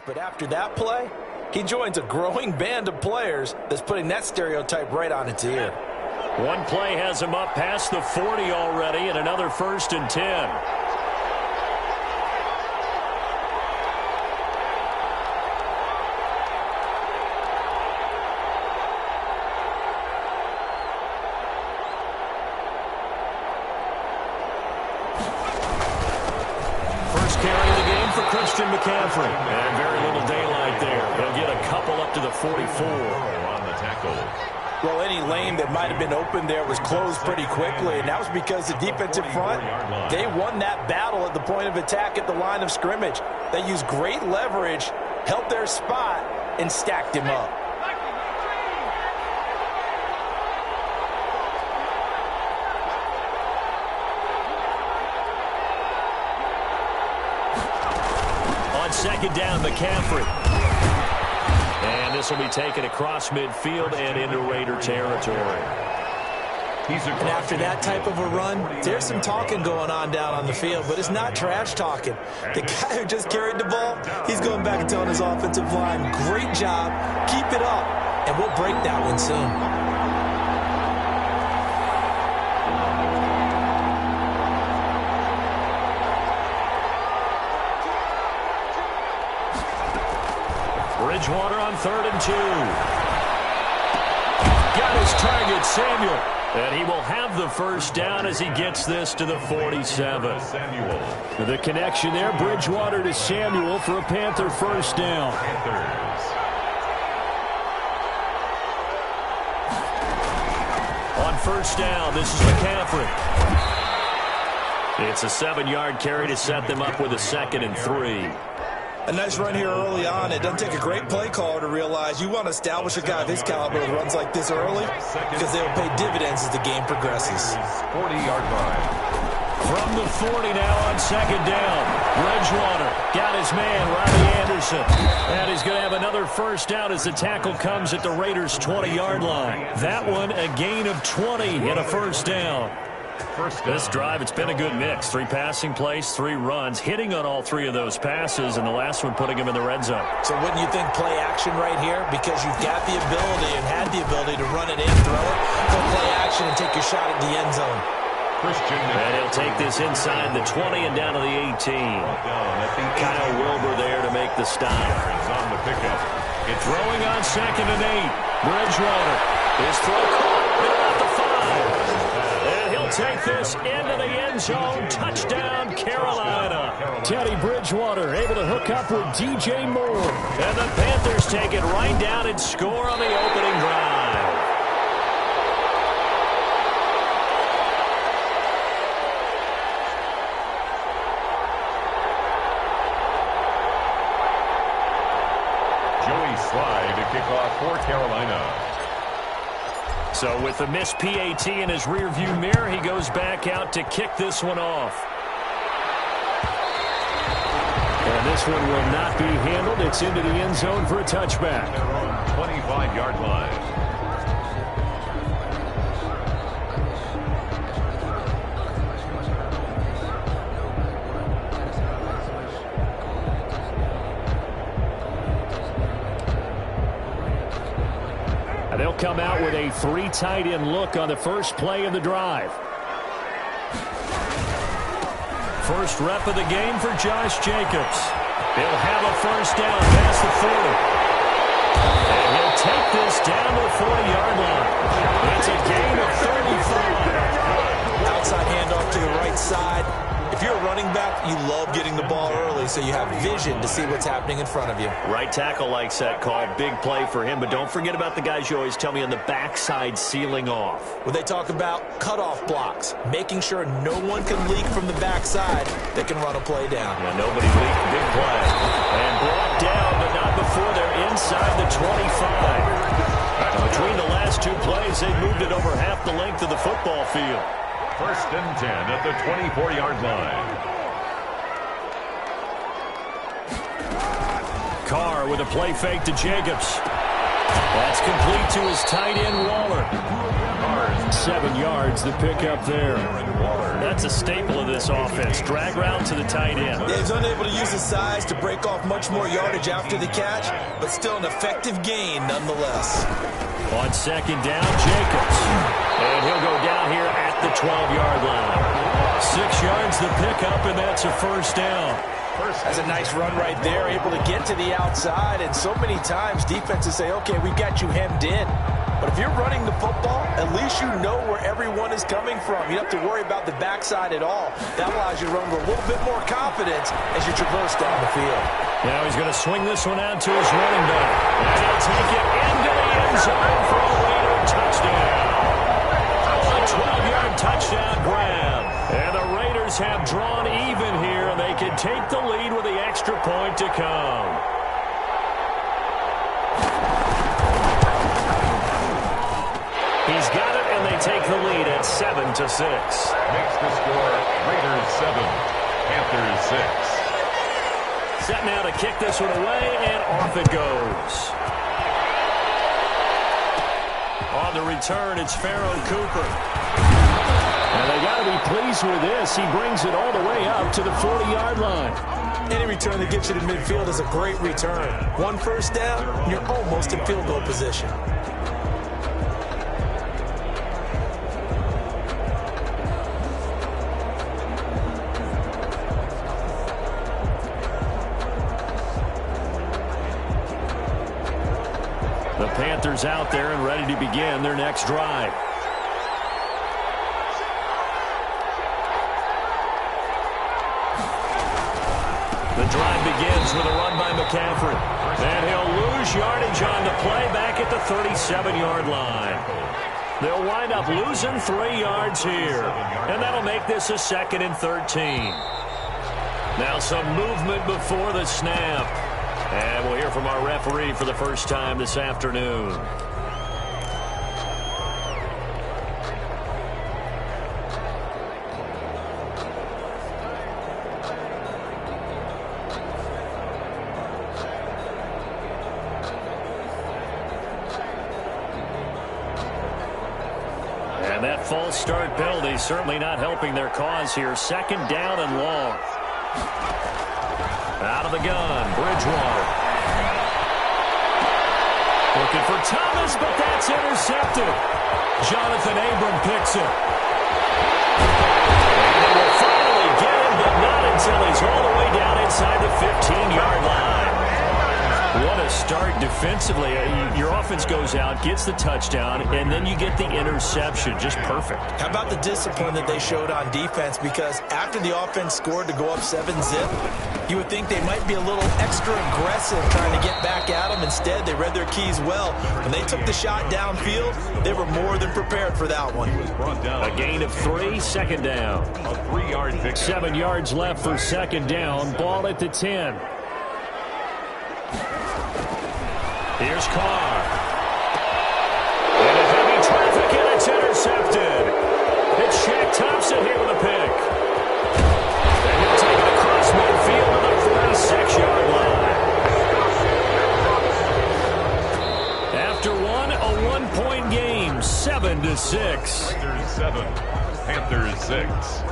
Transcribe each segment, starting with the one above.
But after that play, he joins a growing band of players that's putting that stereotype right on its ear. One play has him up past the 40 already, and another 1st and 10. McCaffrey. And very little daylight there. He'll get a couple up to the 44 on the tackle. Well, any lane that might have been open there was closed pretty quickly, and that was because the defensive front, they won that battle at the point of attack at the line of scrimmage. They used great leverage, held their spot, and stacked him up. Second down, McCaffrey. And this will be taken across midfield and into Raider territory. And after that type of a run, there's some talking going on down on the field, but it's not trash talking. The guy who just carried the ball, he's going back and telling his offensive line, great job, keep it up, and we'll break that one soon. Bridgewater on 3rd and 2. Got his target, Samuel. And he will have the first down as he gets this to the 47. The connection there, Bridgewater to Samuel for a Panther first down. On first down, this is McCaffrey. It's a 7-yard carry to set them up with a 2nd and 3. A nice run here early on. It doesn't take a great play caller to realize you want to establish a guy of his caliber that runs like this early because they'll pay dividends as the game progresses. 40-yard line. From the 40 now on 2nd down. Bridgewater got his man, Robbie Anderson. And he's going to have another first down as the tackle comes at the Raiders' 20-yard line. That one a gain of 20 and a first down. This drive, it's been a good mix. 3 passing plays, 3 runs, hitting on all 3 of those passes, and the last one putting him in the red zone. So wouldn't you think play action right here? Because you've got the ability and had the ability to run it in, throw it, go play action, and take your shot at the end zone. And he'll take this inside the 20 and down to the 18. Kyle Wilbur there to make the stop. On the pickup. Throwing on 2nd and 8. Bridgewater. His throw caught at the 5. And he'll take this into the end zone. Touchdown, Carolina. Teddy Bridgewater able to hook up with DJ Moore. And the Panthers take it right down and score on the opening drive. Slide to kick off for Carolina. So with the missed PAT in his rearview mirror, he goes back out to kick this one off. And this one will not be handled. It's into the end zone for a touchback. 25-yard line. They'll come out with a 3 tight end look on the first play of the drive. First rep of the game for Josh Jacobs. He'll have a first down past the 40. And he'll take this down to the 40-yard line. It's a gain of 35. Outside handoff to the right side. If you're a running back, you love getting the ball early so you have vision to see what's happening in front of you. Right tackle likes that call. Big play for him, but don't forget about the guys you always tell me on the backside sealing off. When they talk about cutoff blocks, making sure no one can leak from the backside that can run a play down. Yeah, nobody leaked. Big play. And brought down, but not before they're inside the 25. Between the last 2 plays, they moved it over half the length of the football field. First and 10 at the 24-yard line. Carr with a play fake to Jacobs. That's complete to his tight end, Waller. 7 yards, the pickup there. That's a staple of this offense. Drag route to the tight end. Yeah, he's unable to use his size to break off much more yardage after the catch, but still an effective gain nonetheless. On second down, Jacobs. And he'll go down here at the 12-yard line. 6 yards the pickup, and that's a first down. That's a nice run right there, able to get to the outside. And so many times defenses say, okay, we've got you hemmed in. But if you're running the football, at least you know where everyone is coming from. You don't have to worry about the backside at all. That allows you to run with a little bit more confidence as you traverse down the field. Now he's going to swing this one out to his running back. And he'll take it into the end zone for a Raider touchdown. A 12-yard touchdown grab. And the Raiders have drawn even here, and they can take the lead with the extra point to come. He's got it, and they take the lead at 7-6. Makes the score Raiders 7, Panthers 6. Set now to kick this one away, and off it goes. On the return, it's Pharaoh Cooper. And they got to be pleased with this. He brings it all the way up to the 40-yard line. Any return that gets you to midfield is a great return. 1 first down, you're almost in field goal position. The Panthers out there and ready to begin their next drive. The drive begins with a run by McCaffrey. And he'll lose yardage on the play back at the 37-yard line. They'll wind up losing 3 yards here. And that'll make this a 2nd and 13. Now some movement before the snap. And we'll hear from our referee for the first time this afternoon. And that false start penalty certainly not helping their cause here. 2nd down and long. Out of the gun, Bridgewater. Looking for Thomas, but that's intercepted. Jonathan Abram picks it. And they will finally get him, but not until he's all the way down inside the 15-yard line. What a start defensively. Your offense goes out, gets the touchdown, and then you get the interception. Just perfect. How about the discipline that they showed on defense? Because after the offense scored to go up 7-zip, you would think they might be a little extra aggressive trying to get back at them. Instead, they read their keys well. When they took the shot downfield, they were more than prepared for that one. A gain of 3, 2nd down. A 3-yard pick. 7 yards left for 2nd down. Ball at the 10. Here's Carr. And a heavy traffic, and it's intercepted. It's Shaq Thompson here with a pick. And he'll take it across midfield to the 46-yard line. After one, a 1-point game, 7-6. Raiders 7, Panthers 6.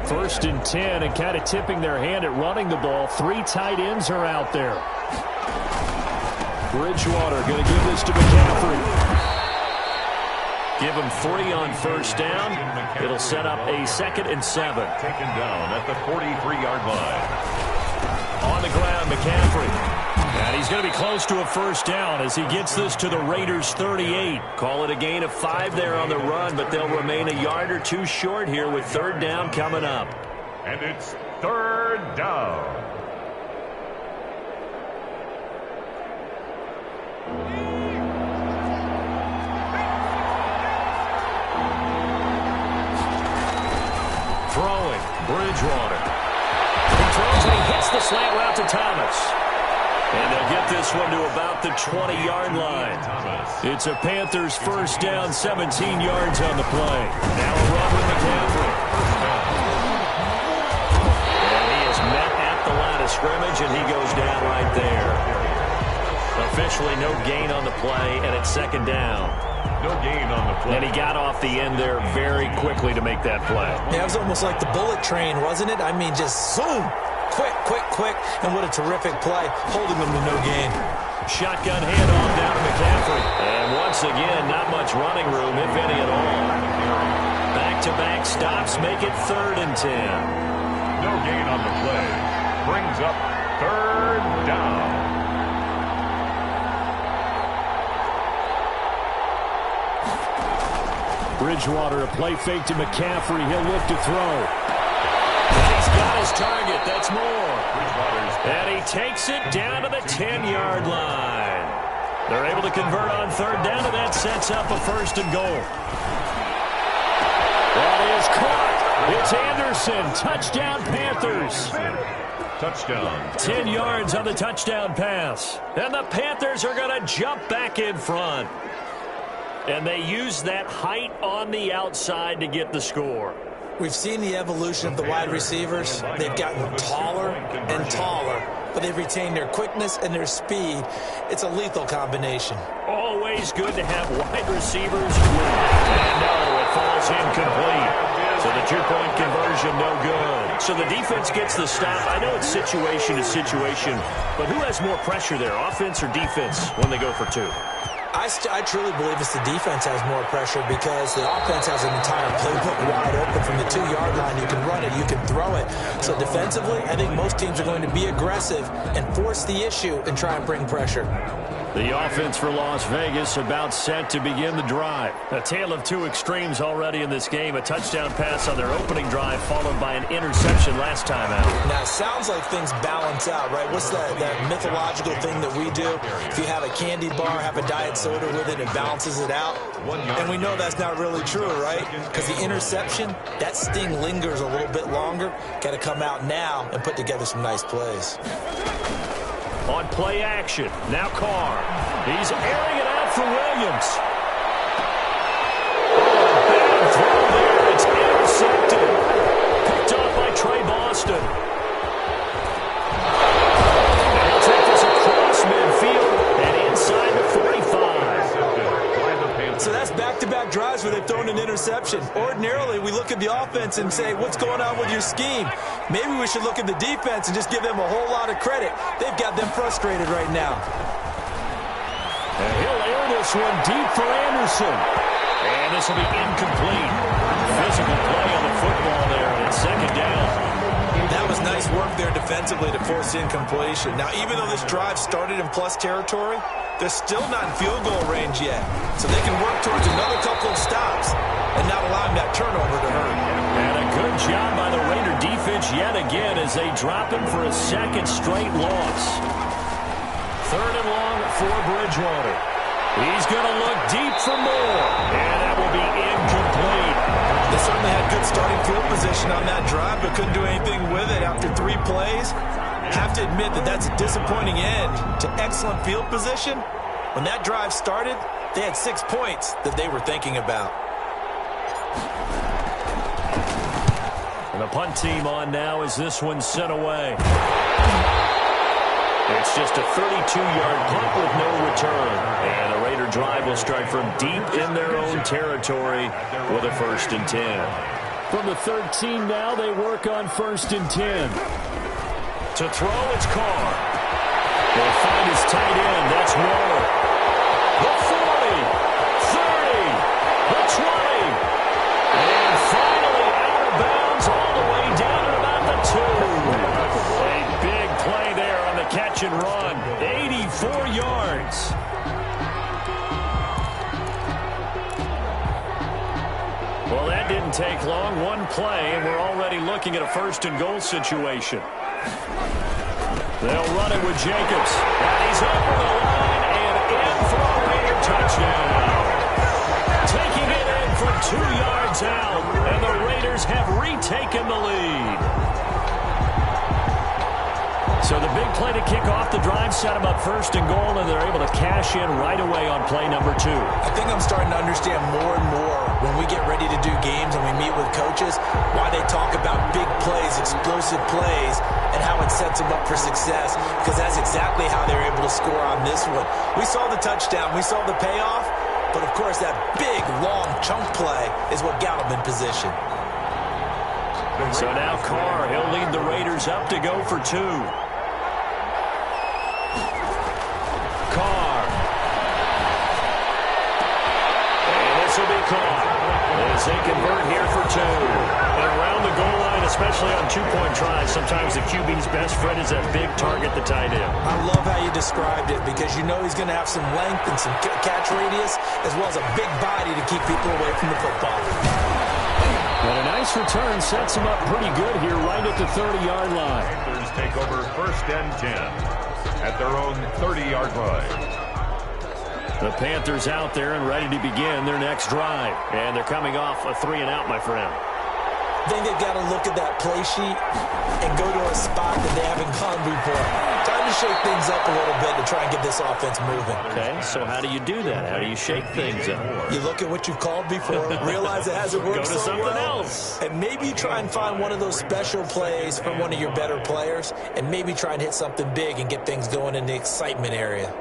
First and 10, and kind of tipping their hand at running the ball. 3 tight ends are out there. Bridgewater going to give this to McCaffrey. Give him 3 on first down. It'll set up a 2nd and 7. Taken down at the 43-yard line. On the ground, McCaffrey. And he's going to be close to a first down as he gets this to the Raiders' 38. Call it a gain of 5 there on the run, but they'll remain a yard or 2 short here with 3rd down coming up. And it's 3rd down. Throwing, Bridgewater. He throws and he hits the slant route to Thomas. And they'll get this one to about the 20-yard line. It's a Panthers first down, 17 yards on the play. Now a run with McCaffrey. And he is met at the line of scrimmage, and he goes down right there. Officially no gain on the play, and it's second down. No gain on the play. And he got off the end there very quickly to make that play. Yeah, it was almost like the bullet train, wasn't it? I mean, just zoom. Quick, and what a terrific play, holding them to no gain. Shotgun handoff down to McCaffrey. And once again, not much running room, if any at all. Back-to-back stops make it 3rd and 10. No gain on the play. Brings up 3rd down. Bridgewater, a play fake to McCaffrey. He'll look to throw. He's got his target. That's more. And he takes it down to the 10-yard line. They're able to convert on 3rd down, and that sets up a 1st and goal. That is caught. It's Anderson. Touchdown, Panthers. Touchdown. 10 yards on the touchdown pass. And the Panthers are going to jump back in front. And they use that height on the outside to get the score. We've seen the evolution of the wide receivers. They've gotten taller and taller, but they've retained their quickness and their speed. It's a lethal combination. Always good to have wide receivers. And no, it falls incomplete. So the two-point conversion, no good. So the defense gets the stop. I know it's situation to situation, but who has more pressure there, offense or defense, when they go for 2? I truly believe it's the defense has more pressure because the offense has an entire playbook wide open from the 2-yard line. You can run it, you can throw it. So defensively, I think most teams are going to be aggressive and force the issue and try and bring pressure. The offense for Las Vegas about set to begin the drive. A tale of two extremes already in this game. A touchdown pass on their opening drive followed by an interception last time out. Now, it sounds like things balance out, right? What's that mythological thing that we do? If you have a candy bar, have a diet soda with it, it balances it out. And we know that's not really true, right? Because the interception, that sting lingers a little bit longer. Got to come out now and put together some nice plays. On play action, now Carr. He's airing it out for Williams. Bad throw there. It's intercepted. Picked off by Trey Boston. And he'll take this across midfield and inside the 45. So that's back-to-back drives where they've thrown an interception. Ordinarily, we look at the offense and say, what's going on with your scheme? Maybe we should look at the defense and just give them a whole lot of credit. They've got them frustrated right now. And he'll air this one deep for Anderson. And this will be incomplete. Physical play on the football there, and it's second down. That was nice work there defensively to force incompletion. Now, even though this drive started in plus territory, they're still not in field goal range yet. So they can work towards another couple of stops and not allowing that turnover to hurt. And a good job by the Raider defense yet again as they drop him for a second straight loss. 3rd and long for Bridgewater. He's going to look deep for more. And that will be incomplete. They certainly had good starting field position on that drive, but couldn't do anything with it after 3 plays. Have to admit that that's a disappointing end to excellent field position. When that drive started, they had 6 points that they were thinking about. And the punt team on now as this one's sent away. It's just a 32-yard punt with no return. And the Raider drive will start from deep in their own territory with a 1st and 10. From the 13 now, they work on 1st and 10. To throw, it's Carr. They'll find his tight end. That's Waller. The 40, 30, the 20. And finally out of bounds all the way down at about the 2. A big play there on the catch and run. 84 yards. Well, that didn't take long. One play, and we're already looking at a 1st and goal situation. They'll run it with Jacobs. And he's over the line and in for a Raider touchdown. Taking it in from 2 yards out, and the Raiders have retaken the lead. So the big play to kick off the drive set them up first and goal, and they're able to cash in right away on play number 2. I think I'm starting to understand more and more when we get ready to do games and we meet with coaches why they talk about big plays, explosive plays, and how it sets them up for success, because that's exactly how they're able to score on this one. We saw the touchdown. We saw the payoff. But, of course, that big, long chunk play is what got them in position. So now Carr, he'll lead the Raiders up to go for 2. Carr. And this will be caught as they convert here for 2. And around the goal line, especially on two-point tries, sometimes the QB's best friend is that big target, the tight end. I love how you described it, because you know he's going to have some length and some catch radius, as well as a big body to keep people away from the football. And a nice return sets him up pretty good here right at the 30-yard line. Panthers take over 1st and 10 at their own 30-yard line. The Panthers out there and ready to begin their next drive. And they're coming off a 3-and-out, my friend. I think they've got to look at that play sheet and go to a spot that they haven't gone before. Time to shake things up a little bit to try and get this offense moving. Okay, so how do you do that? How do you shake things up? You look at what you've called before, realize it hasn't worked so well. Go to something else. And maybe try and find one of those special plays from one of your better players, and maybe try and hit something big and get things going in the excitement area.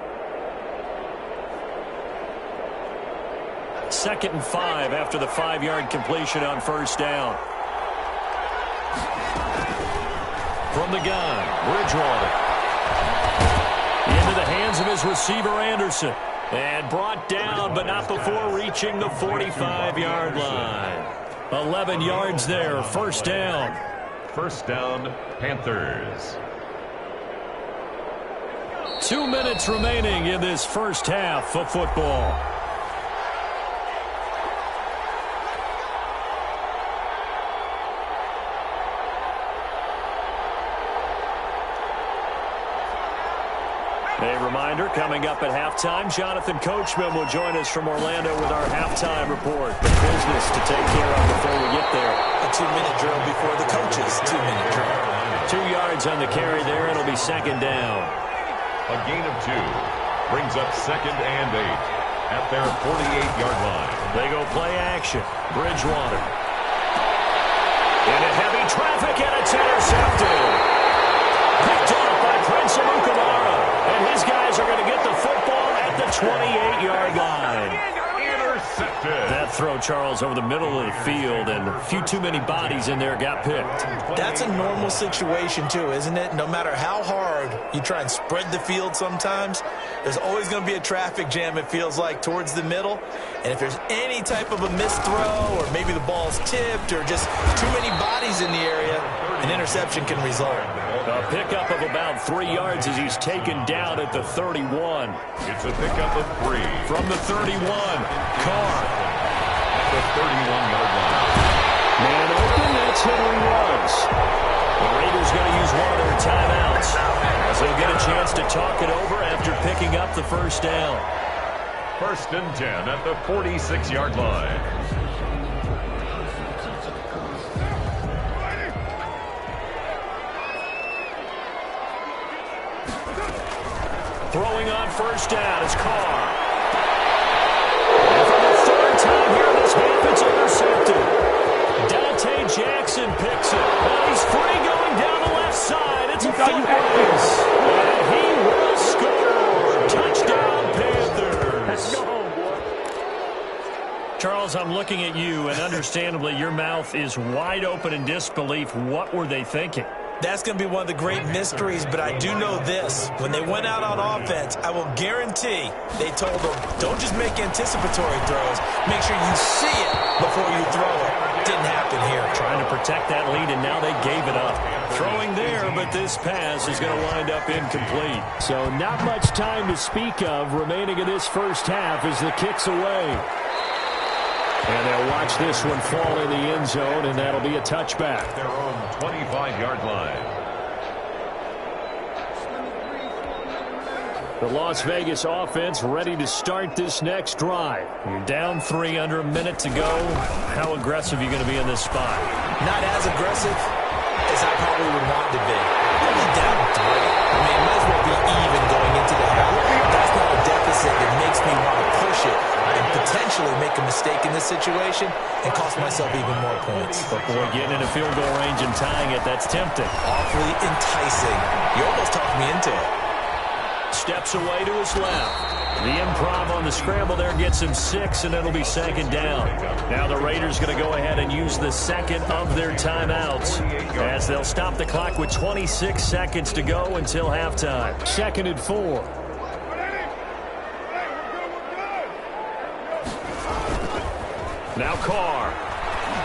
2nd and 5 after the 5-yard completion on 1st down. From the gun, Bridgewater. Into the hands of his receiver, Anderson. And brought down, but not before reaching the 45-yard line. 11 yards there, 1st down. 1st down, Panthers. 2 minutes remaining in this first half of football. A reminder, coming up at halftime, Jonathan Coachman will join us from Orlando with our halftime report. The business to take care of before we get there. A 2-minute drill before the coaches' 2-minute drill. 2 yards on the carry there. It'll be 2nd down. A gain of 2 brings up 2nd and 8 at their 48-yard line. They go play action. Bridgewater. Into heavy traffic, and it's intercepted. Picked off by Prince Amukamara. And his guys are going to get the football at the 28-yard line. Intercepted. That throw, Charles, over the middle of the field, and a few too many bodies in there got picked. That's a normal situation, too, isn't it? No matter how hard you try and spread the field sometimes, there's always going to be a traffic jam, it feels like, towards the middle. And if there's any type of a missed throw, or maybe the ball's tipped, or just too many bodies in the area, an interception can result. A pickup of about 3 yards as he's taken down at the 31. It's a pickup of 3. From the 31, Carr. At the 31-yard line. Man open, that's Henry Ruggs. The Raiders going to use one of their timeouts as they'll get a chance to talk it over after picking up the 1st down. 1st and 10 at the 46-yard line. Throwing on 1st down is Carr. And for the 3rd time here in this half, it's intercepted. Dante Jackson picks it. And he's free going down the left side. It's a foot race. And he will score. Touchdown, Panthers. Let's go home, boy. Charles, I'm looking at you, and understandably, your mouth is wide open in disbelief. What were they thinking? That's going to be one of the great mysteries, but I do know this. When they went out on offense, I will guarantee they told them, don't just make anticipatory throws. Make sure you see it before you throw it. Didn't happen here. Trying to protect that lead, and now they gave it up. Throwing there, but this pass is going to wind up incomplete. So not much time to speak of remaining in this first half as the kick's away. And they'll watch this one fall in the end zone, and that'll be a touchback. Their own 25-yard line. The Las Vegas offense ready to start this next drive. You're down 3 under a minute to go. How aggressive are you going to be in this spot? Not as aggressive place I probably would want to be. Only down 3. I mean, it might as well be even going into the half. That's not a deficit that makes me want to push it and potentially make a mistake in this situation and cost myself even more points. But boy, getting into field goal range and tying it, that's tempting. Awfully enticing. You almost talked me into it. Steps away to his left. The improv on the scramble there gets him 6, and it'll be second down. Now the Raiders going to go ahead and use the second of their timeouts as they'll stop the clock with 26 seconds to go until halftime. 2nd and 4. Now Carr.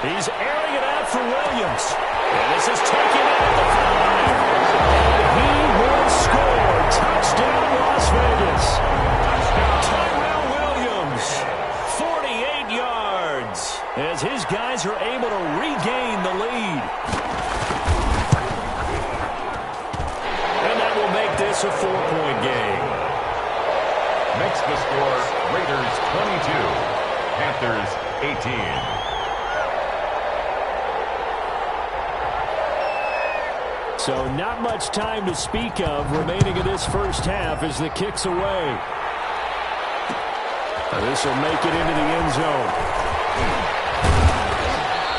He's airing it out for Williams. And this is taken out at the 5. He will score. Touchdown, Las Vegas. Tyrell Williams, 48 yards, as his guys are able to regain the lead. And that will make this a 4-point game. Makes the score Raiders 22, Panthers 18. So not much time to speak of remaining in this first half as the kick's away. This will make it into the end zone.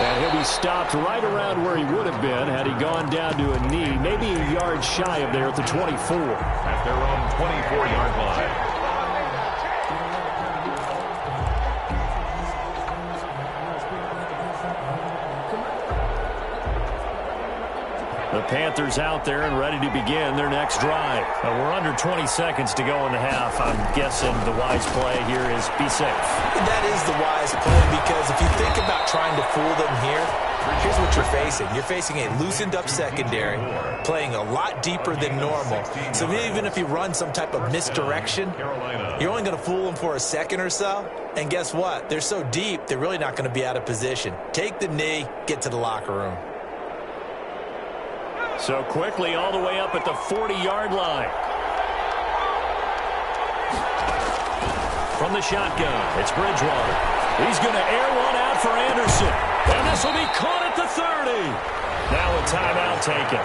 And he'll be stopped right around where he would have been had he gone down to a knee, maybe a yard shy of there at the 24. At their own 24-yard line. The Panthers out there and ready to begin their next drive. We're under 20 seconds to go in the half. I'm guessing the wise play here is be safe. That is the wise play, because if you think about trying to fool them here, here's what you're facing. You're facing a loosened up secondary, playing a lot deeper than normal. So even if you run some type of misdirection, you're only going to fool them for a second or so. And guess what? They're so deep, they're really not going to be out of position. Take the knee, get to the locker room. So quickly all the way up at the 40-yard line. From the shotgun, it's Bridgewater. He's going to air one out for Anderson. And this will be caught at the 30. Now a timeout taken.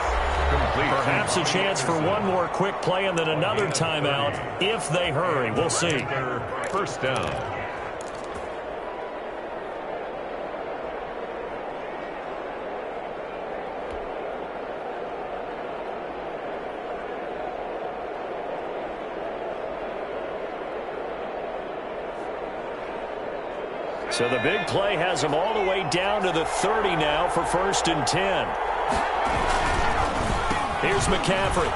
Perhaps a chance for one more quick play and then another timeout if they hurry. We'll see. First down. So the big play has them all the way down to the 30 now for 1st and 10. Here's McCaffrey.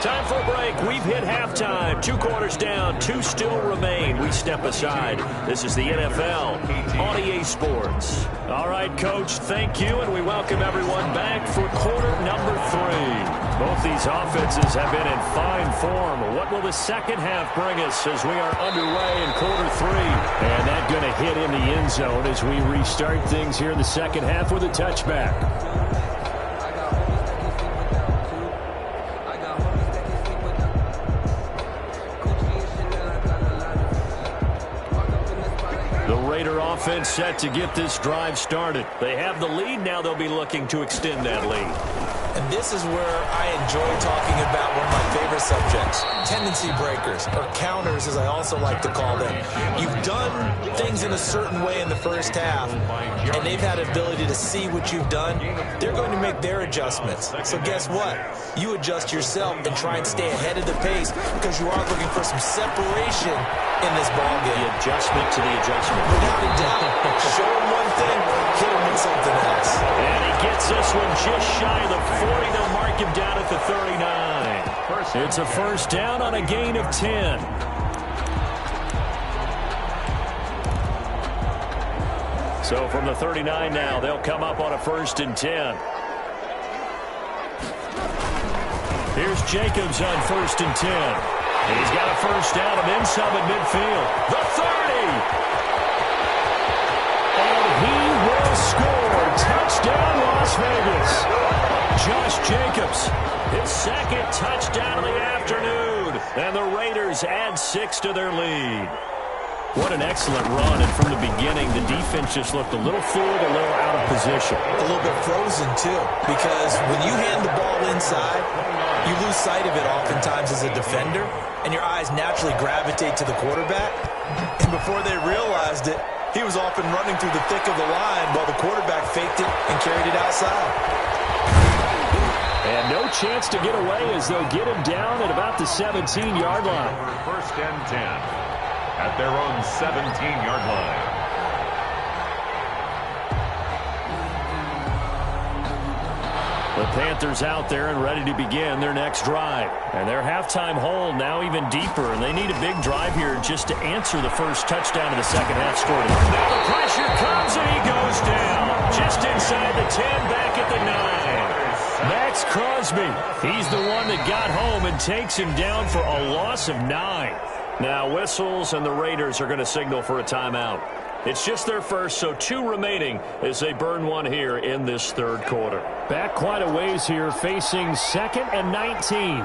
Time for a break. We've hit halftime. 2 quarters down. 2 still remain. We step aside. This is the NFL on EA Sports. All right, Coach, thank you, and we welcome everyone back for quarter number 3. Both these offenses have been in fine form. What will the second half bring us as we are underway in quarter 3? And that going to hit in the end zone as we restart things here in the second half with a touchback. Offense set to get this drive started. They have the lead. Now they'll be looking to extend that lead. And this is where I enjoy talking about one of my favorite subjects, tendency breakers, or counters as I also like to call them. You've done things in a certain way in the first half, and they've had ability to see what you've done. They're going to make their adjustments. So guess what? You adjust yourself and try and stay ahead of the pace because you are looking for some separation in this ballgame. The adjustment to the adjustment. Without a doubt. Show him one thing, hit him with something else. And he gets this one just shy of the 40. They'll mark him down at the 39. It's a first down on a gain of 10. So from the 39 now, they'll come up on a 1st and 10. Here's Jacobs on 1st and 10. And he's got a first down and then some at midfield. The 30. And he will score. Touchdown, Las Vegas. Josh Jacobs, his 2nd touchdown of the afternoon. And the Raiders add 6 to their lead. What an excellent run, and from the beginning, the defense just looked a little fooled, a little out of position. A little bit frozen, too, because when you hand the ball inside, you lose sight of it oftentimes as a defender, and your eyes naturally gravitate to the quarterback. And before they realized it, he was off and running through the thick of the line while the quarterback faked it and carried it outside. And no chance to get away as they'll get him down at about the 17-yard line. First and 10 at their own 17-yard line. The Panthers out there and ready to begin their next drive. And their halftime hole now even deeper, and they need a big drive here just to answer the first touchdown of the second half scored. Now the pressure comes, and he goes down. Just inside the 10, back at the 9. Max Crosby, he's the one that got home and takes him down for a loss of 9. Now whistles, and the Raiders are going to signal for a timeout. It's just their first, so 2 remaining as they burn one here in this third quarter. Back quite a ways here, facing 2nd and 19.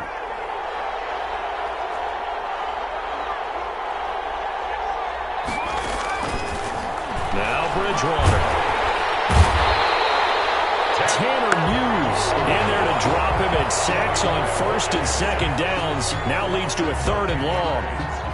Now Bridgewater. Tanner Hughes in there to drop him, and sacks on 1st and 2nd downs. Now leads to a 3rd and long.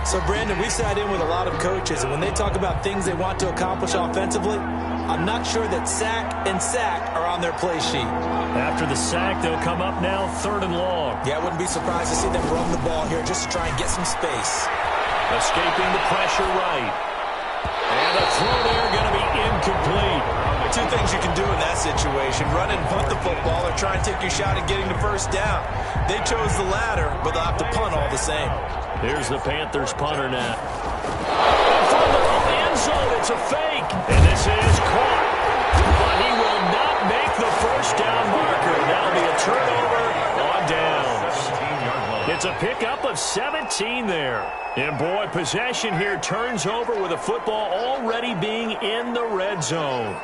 So, Brandon, we've sat in with a lot of coaches, and when they talk about things they want to accomplish offensively, I'm not sure that sack and sack are on their play sheet. After the sack, they'll come up now 3rd and long. Yeah, I wouldn't be surprised to see them run the ball here just to try and get some space. Escaping the pressure right. And the throw there going to be incomplete. 2 things you can do in that situation: run and punt the football, or try and take your shot at getting the first down. They chose the latter, but they'll have to punt all the same. Here's the Panthers punter now. From the end zone, it's a fake. And this is caught. But he will not make the first down marker. That'll be a turnover on downs. It's a pickup of 17 there. And boy, possession here turns over with a football already being in the red zone.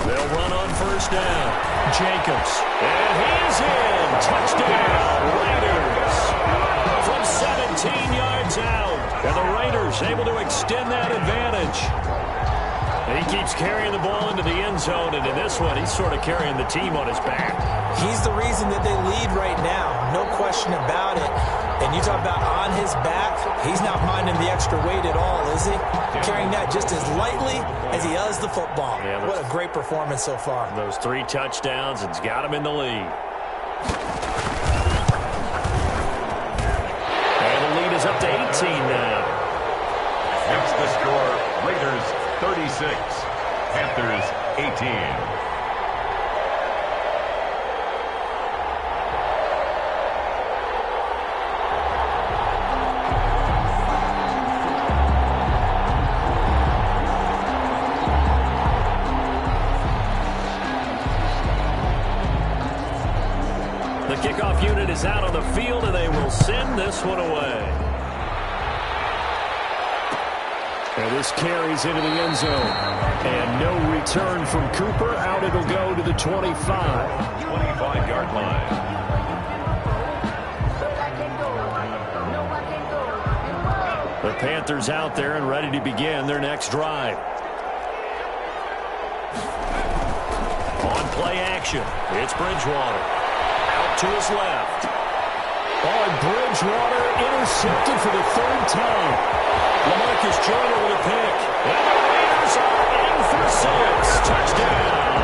They'll run on first down. Jacobs. And he's in. Touchdown, Raiders. From 17 yards out. And the Raiders able to extend that advantage. And he keeps carrying the ball into the end zone. And in this one, he's sort of carrying the team on his back. He's the reason that they lead right now. No question about it. And you talk about on his back, he's not minding the extra weight at all, is he? Carrying that just as lightly as he does the football. Yeah, what a great performance so far. Those 3 touchdowns, it's got him in the lead. And the lead is up to 18 now. That's the score. Raiders 36, Panthers 18. Kickoff unit is out on the field, and they will send this one away. And this carries into the end zone. And no return from Cooper. Out it'll go to the 25. 25-yard line. The Panthers out there and ready to begin their next drive. On play action, it's Bridgewater. To his left. And Bridgewater intercepted for the 3rd time. LaMarcus Joyner with a pick. And the Raiders are in for 6. Touchdown.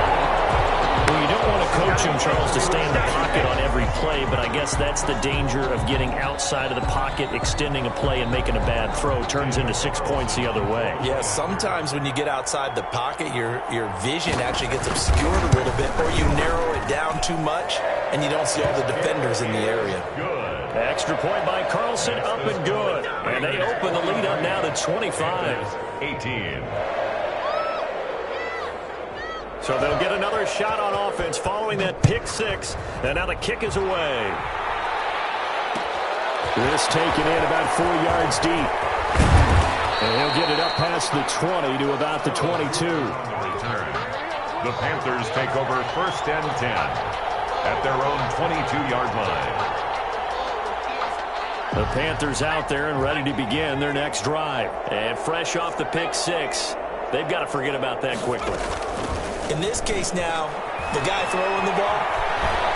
Well, you don't want to coach him, Charles, to stay in the pocket on every play, but I guess that's the danger of getting outside of the pocket, extending a play, and making a bad throw. Turns into 6 points the other way. Yeah, sometimes when you get outside the pocket, your vision actually gets obscured a little bit, or you narrow it down too much, and you don't see all the defenders in the area. Good. Extra point by Carlson, up and good. And they open the lead up now to 25. 18. So they'll get another shot on offense following that pick 6. And now the kick is away. This taken in about 4 yards deep. And he'll get it up past the 20 to about the 22. The Panthers take over 1st and 10 at their own 22-yard line. The Panthers out there and ready to begin their next drive. And fresh off the pick six, they've got to forget about that quickly. In this case now, the guy throwing the ball,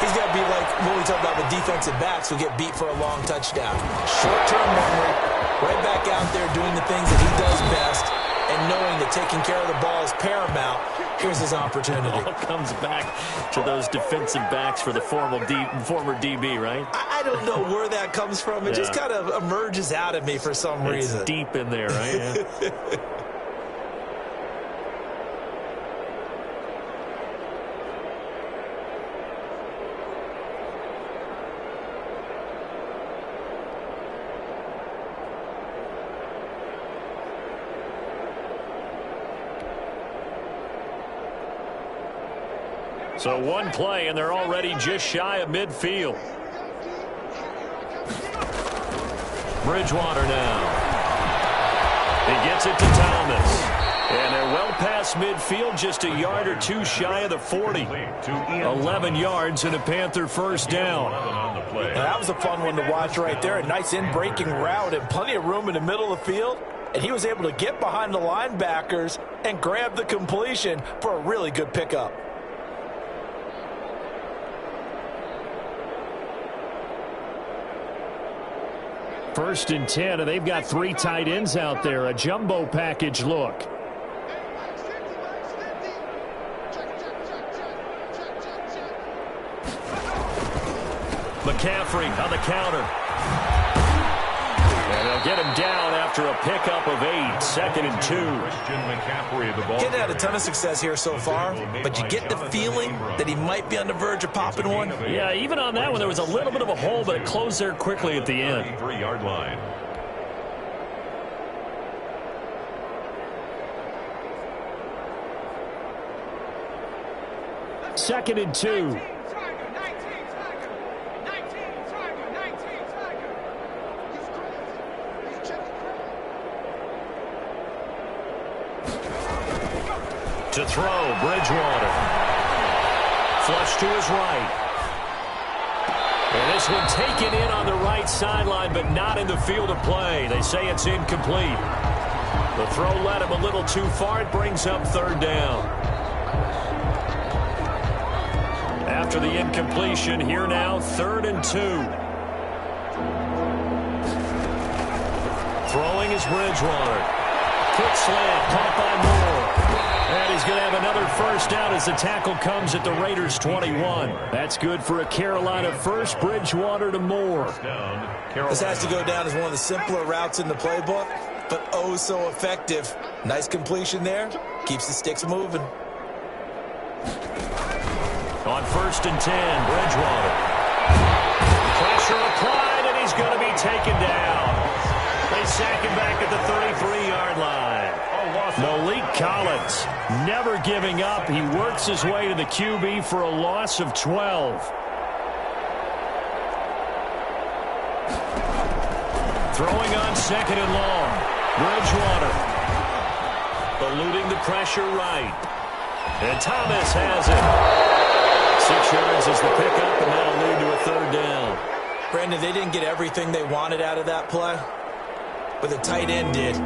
he's got to be like what we talked about with defensive backs who get beat for a long touchdown. Short-term memory, right back out there doing the things that he does best, and knowing that taking care of the ball is paramount. Here's his opportunity. It all comes back to those defensive backs for the former DB, right? I don't know where that comes from. It just kind of emerges out of me for some reason. It's deep in there, right? Yeah. So one play, and they're already just shy of midfield. Bridgewater now. He gets it to Thomas. And they're well past midfield, just a yard or two shy of the 40. 11 yards and a Panther first down. Now, that was a fun one to watch right there. A nice in-breaking route and plenty of room in the middle of the field. And he was able to get behind the linebackers and grab the completion for a really good pickup. First and 10, and they've got three tight ends out there. A jumbo package look. McCaffrey on the counter. And they'll get him down after a pickup of 8. 2nd and 2. Getting had a ton of success here so far, but you get the feeling that he might be on the verge of popping one. Yeah, even on that one, there was a little bit of a hole, but it closed there quickly at the end. 3-yard line. Second and 2. To throw, Bridgewater. Flush to his right. And this one taken in on the right sideline, but not in the field of play. They say it's incomplete. The throw led him a little too far. It brings up 3rd down. After the incompletion, here now, 3rd and 2. Throwing is Bridgewater. Quick slant, caught by Moore. And he's going to have another first down as the tackle comes at the Raiders' 21. That's good for a Carolina first. Bridgewater to Moore. This has to go down as one of the simpler routes in the playbook, but oh so effective. Nice completion there. Keeps the sticks moving. On 1st and 10, Bridgewater. Pressure applied, and he's going to be taken down. They sack him back at the 33-yard line. Malik Collins never giving up. He works his way to the QB for a loss of 12. Throwing on 2nd and long. Bridgewater. Eluding the pressure right. And Thomas has it. 6 yards is the pickup, and that'll lead to a 3rd down. Brandon, they didn't get everything they wanted out of that play, but the tight end did.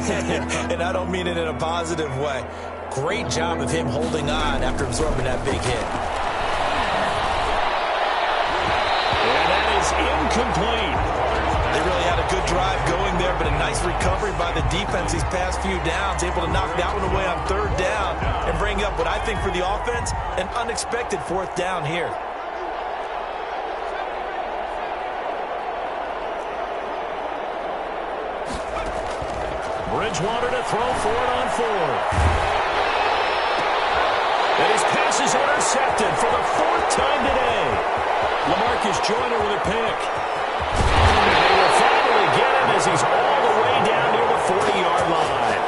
And I don't mean it in a positive way. Great job of him holding on after absorbing that big hit. And that is incomplete. They really had a good drive going there, but a nice recovery by the defense these past few downs, able to knock that one away on 3rd down and bring up what I think for the offense, an unexpected 4th down here. Bridgewater to throw for it on 4th. And his pass is intercepted for the 4th time today. LaMarcus Joyner with a pick. And they will finally get him as he's all the way down near the 40-yard line.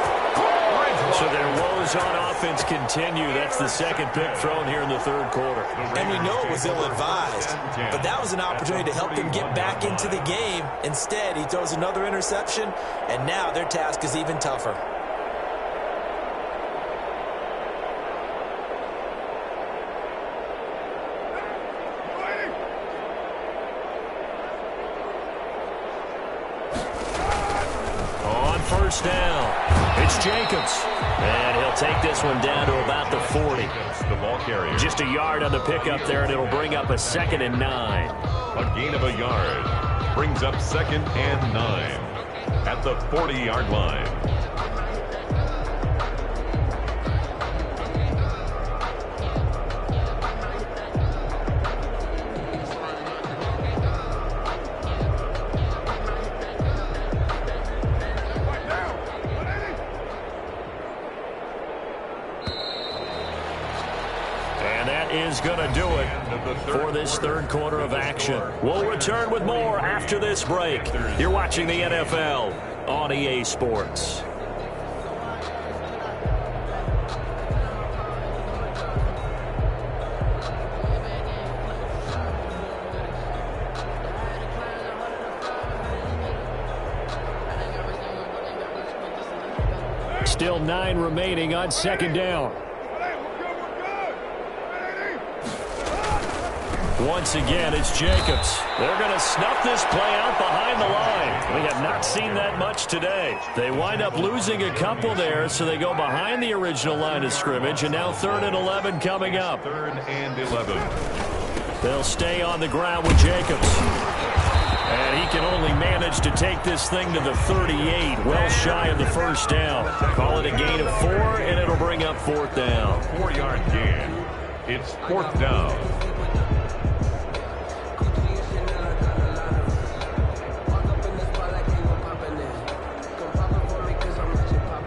So their woes on offense continue. That's the 2nd pick thrown here in the 3rd quarter. And we know it was ill-advised, but that was an opportunity to help them get back into the game. Instead, he throws another interception, and now their task is even tougher. first down. It's Jacobs. And he'll take this one down to about the 40. The ball carrier. Just a yard on the pickup there, and it'll bring up a 2nd and 9. A gain of a yard brings up 2nd and 9 at the 40-yard line. Is going to do it for this third quarter of action. We'll return with more after this break. You're watching the NFL on EA Sports. Still 9 remaining on 2nd down. Once again, it's Jacobs. They're going to snuff this play out behind the line. We have not seen that much today. They wind up losing a couple there, so they go behind the original line of scrimmage, and now 3rd and 11 coming up. 3rd and 11. They'll stay on the ground with Jacobs. And he can only manage to take this thing to the 38, well shy of the first down. Call it a gain of 4, and it'll bring up 4th down. 4-yard gain. It's 4th down.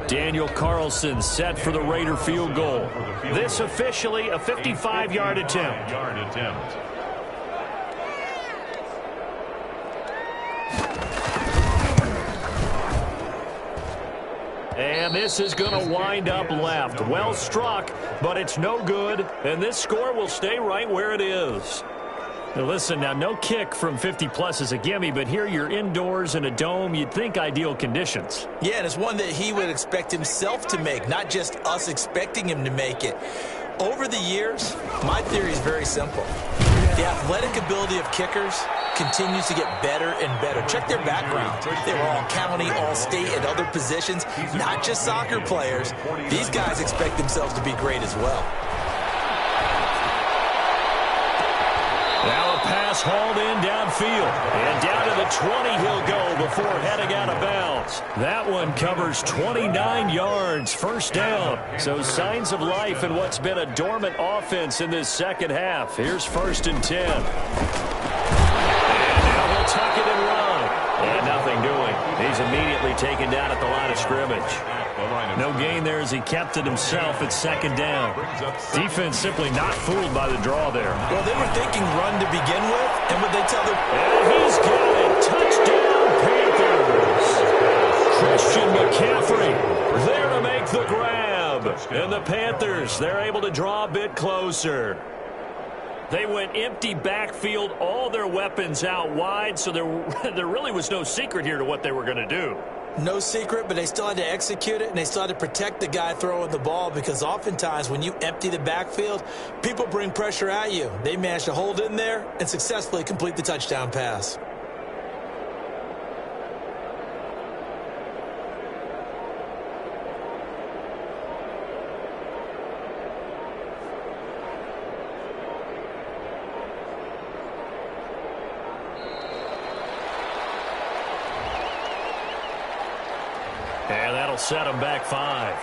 Daniel Carlson set for the Raider field goal. This officially a 55-yard attempt. And this is going to wind up left. Well struck, but it's no good. And this score will stay right where it is. Now listen, now no kick from 50-plus is a gimme, but here you're indoors in a dome. You'd think ideal conditions. Yeah, and it's one that he would expect himself to make, not just us expecting him to make it. Over the years, my theory is very simple. The athletic ability of kickers continues to get better and better. Check their background. They were all county, all state, and other positions, not just soccer players. These guys expect themselves to be great as well. Now a pass hauled in downfield. And down to the 20 he'll go before heading out of bounds. That one covers 29 yards, first down. So signs of life in what's been a dormant offense in this second half. Here's 1st and 10. And now he'll tuck it and run. And nothing doing. He's immediately taken down at the line of scrimmage. No gain there as he kept it himself at 2nd down. Defense simply not fooled by the draw there. Well, they were thinking run to begin with, and would they tell them? And he's got it. Touchdown, Panthers. Christian McCaffrey there to make the grab. And the Panthers, they're able to draw a bit closer. They went empty backfield, all their weapons out wide, so there really was no secret here to what they were going to do. No secret, but they still had to execute it, and they still had to protect the guy throwing the ball, because oftentimes when you empty the backfield, people bring pressure at you. They managed to hold in there and successfully complete the touchdown pass. And that'll set him back 5.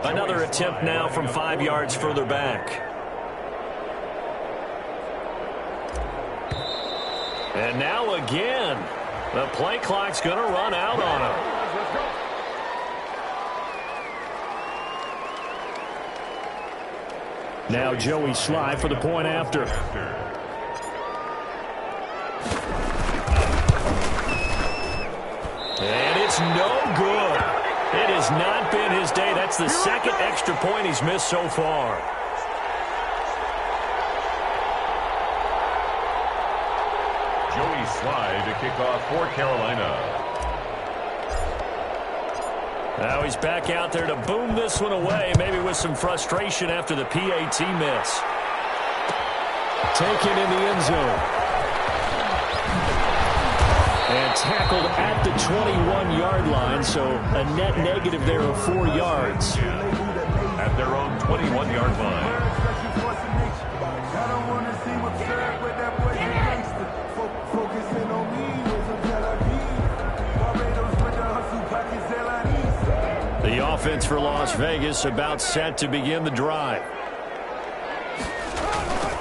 Another attempt now from 5 yards further back. And now again, the play clock's going to run out on him. Now Joey Sly for the point after. It's no good. It has not been his day. That's the second extra point he's missed so far. Joey Slye to kick off for Carolina. Now he's back out there to boom this one away, maybe with some frustration after the PAT miss. Taken in the end zone. And tackled at the 21-yard line, so a net negative there of 4 yards. At their own 21-yard line. The offense for Las Vegas about set to begin the drive.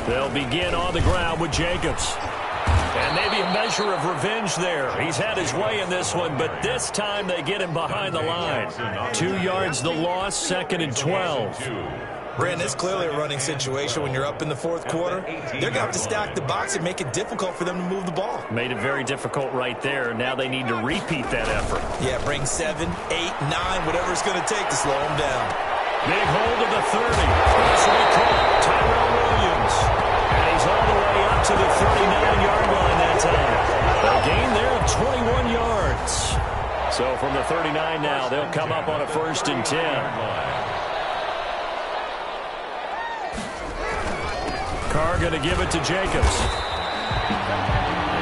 They'll begin on the ground with Jacobs. And maybe a measure of revenge there. He's had his way in this one, but this time they get him behind the line. 2 yards the loss, 2nd and 12. Brandon, it's clearly a running situation when you're up in the fourth quarter. They're going to have to stack the box and make it difficult for them to move the ball. Made it very difficult right there. Now they need to repeat that effort. Yeah, bring 7, 8, 9, whatever it's going to take to slow them down. Big hold of the 30. That's what he caught. Tyrell Williams. And he's all the way up to the 39-yard line that time. A gain there of 21 yards. So from the 39 now, they'll come up on a 1st and 10. Carr going to give it to Jacobs.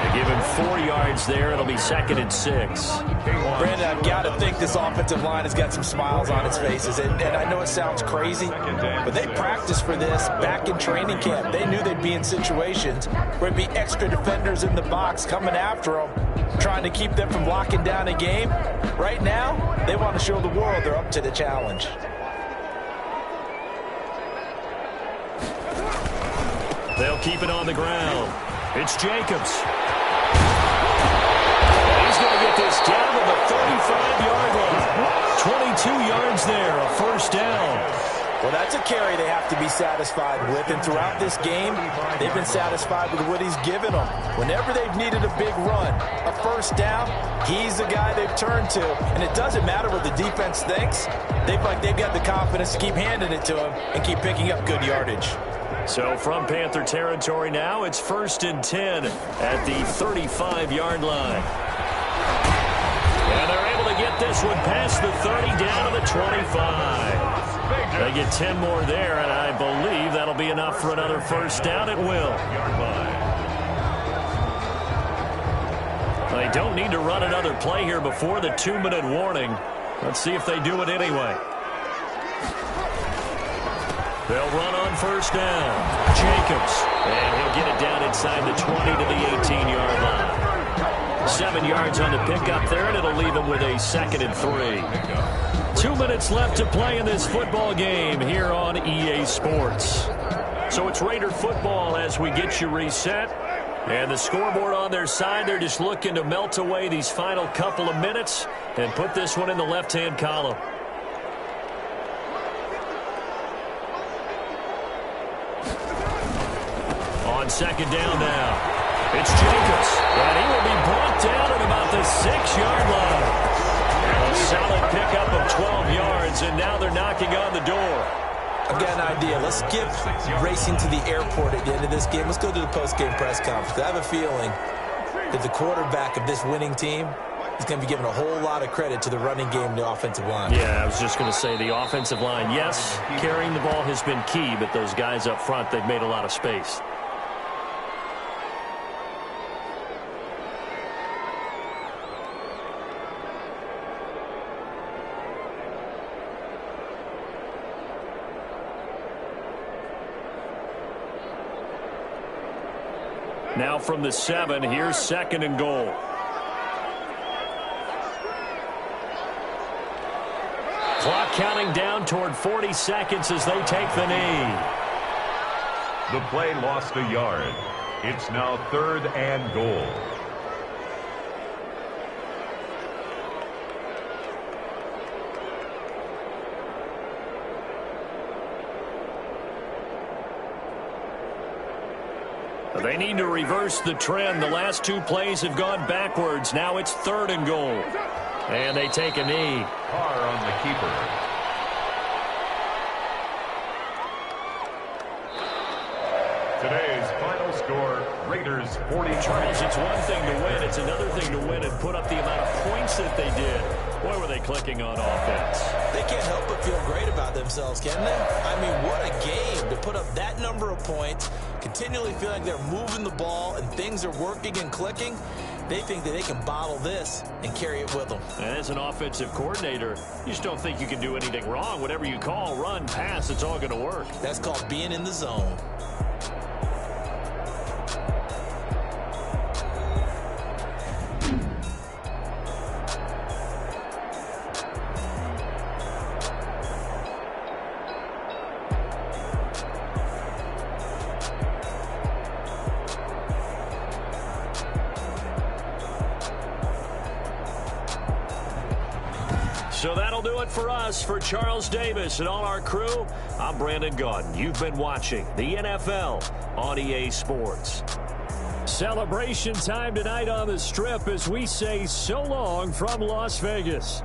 They give him 4 yards there. It'll be 2nd and 6. Brandon, I've got to think this offensive line has got some smiles on its faces. And I know it sounds crazy, but they practiced for this back in training camp. They knew they'd be in situations where there'd be extra defenders in the box coming after them, trying to keep them from locking down a game. Right now, they want to show the world they're up to the challenge. They'll keep it on the ground. It's Jacobs. He's going to get this down to the 35-yard line. 22 yards there, a 1st down. Well, that's a carry they have to be satisfied with. And throughout this game, they've been satisfied with what he's given them. Whenever they've needed a big run, a 1st down, he's the guy they've turned to. And it doesn't matter what the defense thinks. They've got the confidence to keep handing it to him and keep picking up good yardage. So from Panther territory now, it's 1st and 10 at the 35-yard line. And they're able to get this one past the 30 down to the 25. They get 10 more there, and I believe that'll be enough for another 1st down. It will. They don't need to run another play here before the 2-minute warning. Let's see if they do it anyway. They'll run on 1st down. Jacobs. And he'll get it down inside the 20 to the 18-yard line. 7 yards on the pickup there, and it'll leave him with a 2nd and 3. 2 minutes left to play in this football game here on EA Sports. So it's Raider football as we get you reset. And the scoreboard on their side, they're just looking to melt away these final couple of minutes and put this one in the left-hand column. On 2nd down now, it's Jacobs, and he will be brought down at about the 6-yard line. A solid pickup of 12 yards, and now they're knocking on the door. I've got an idea. Let's skip racing to the airport at the end of this game. Let's go to the post-game press conference. I have a feeling that the quarterback of this winning team is going to be giving a whole lot of credit to the running game and the offensive line. Yeah, I was just going to say the offensive line, yes, carrying the ball has been key, but those guys up front, they've made a lot of space. Now from the 7, here's 2nd and goal. Clock counting down toward 40 seconds as they take the knee. The play lost a yard. It's now 3rd and goal. They need to reverse the trend. The last 2 plays have gone backwards. Now it's 3rd and goal. And they take a knee. Carr on the keeper. Today's final score, Raiders 40. Charles, it's one thing to win. It's another thing to win and put up the amount of points that they did. Boy, were they clicking on offense. They can't help but feel great about themselves, can they? I mean, what a game to put up that number of points, continually feel like they're moving the ball and things are working and clicking. They think that they can bottle this and carry it with them. And as an offensive coordinator, you just don't think you can do anything wrong. Whatever you call, run, pass, it's all going to work. That's called being in the zone. So that'll do it for us. For Charles Davis and all our crew, I'm Brandon Gaudin. You've been watching the NFL on EA Sports. Celebration time tonight on the Strip as we say so long from Las Vegas.